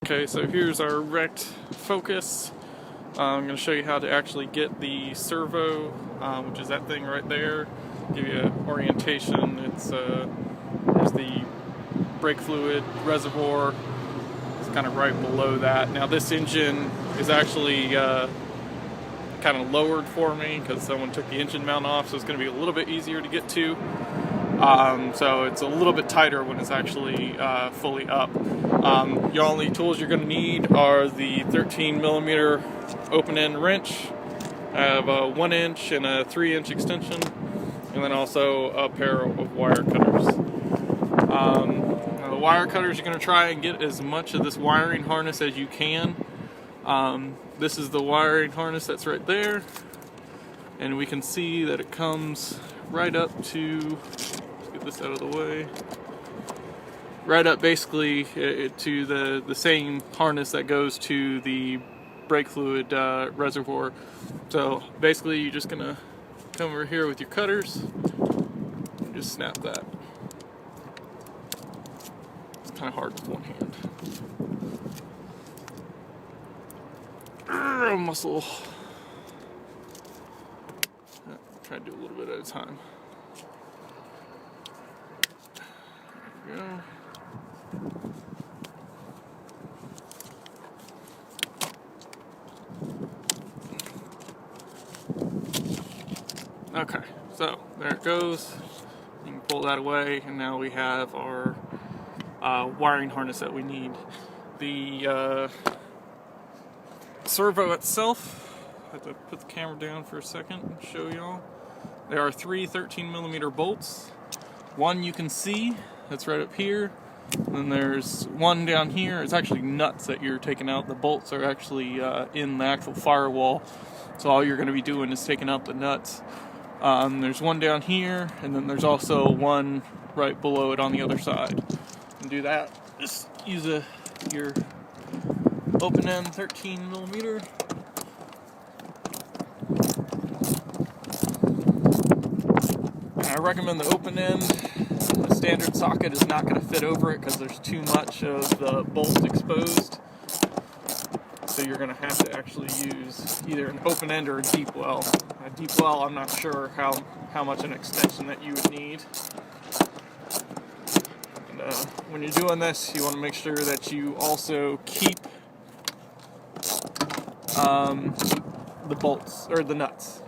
Okay, so here's our wrecked Focus. I'm going to show you how to actually get the servo, which is that thing right there. Give you an orientation. There's the brake fluid reservoir. It's kind of right below that. Now this engine is actually kind of lowered for me because someone took the engine mount off, so it's going to be a little bit easier to get to. So it's a little bit tighter when it's actually fully up. Your only tools you're going to need are the 13mm open-end wrench. I have a 1-inch and a 3-inch extension, and then also a pair of wire cutters. Now the wire cutters, you're going to try and get as much of this wiring harness as you can. This is the wiring harness that's right there, and we can see that it comes right up to, let's get this out of the way, right up basically to the same harness that goes to the brake fluid reservoir. So basically you're just gonna come over here with your cutters and just snap that. It's kind of hard with one hand. Muscle. Try to do a little bit at a time. There we go. Okay, so there it goes. You can pull that away, and now we have our wiring harness that we need. The servo itself, I have to put the camera down for a second and show y'all. There are 3 13mm bolts. One you can see, that's right up here. And then there's one down here. It's actually nuts that you're taking out. The bolts are actually in the actual firewall. So all you're going to be doing is taking out the nuts. There's one down here, and then there's also one right below it on the other side. And do that, just use your open-end 13mm. I recommend the open-end. The standard socket is not going to fit over it because there's too much of the bolt exposed. So you're going to have to actually use either an open end or a deep well. A deep well, I'm not sure how much an extension that you would need. And, when you're doing this, you want to make sure that you also keep the bolts, or the nuts,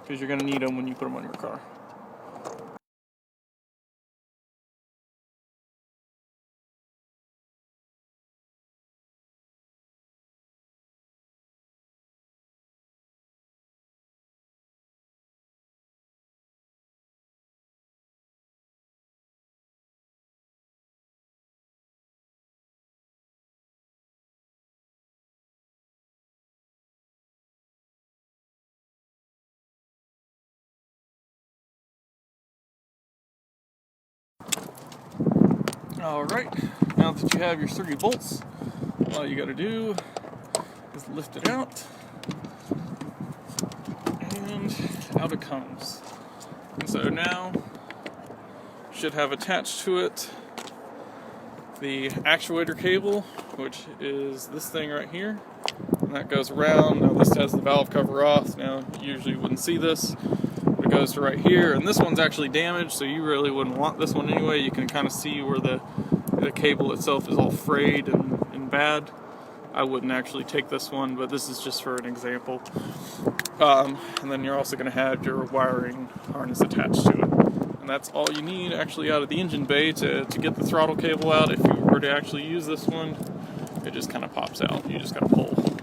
because you're going to need them when you put them on your car. Alright, now that you have your 3 bolts, all you gotta do is lift it out, and out it comes. And so now, should have attached to it the actuator cable, which is this thing right here, and that goes around. Now this has the valve cover off. Now you usually wouldn't see this. It goes to right here, and this one's actually damaged, so you really wouldn't want this one anyway. You can kind of see where the cable itself is all frayed and bad. I wouldn't actually take this one, but this is just for an example. And then you're also going to have your wiring harness attached to it. And that's all you need actually out of the engine bay to get the throttle cable out. If you were to actually use this one, it just kind of pops out. You just got to pull.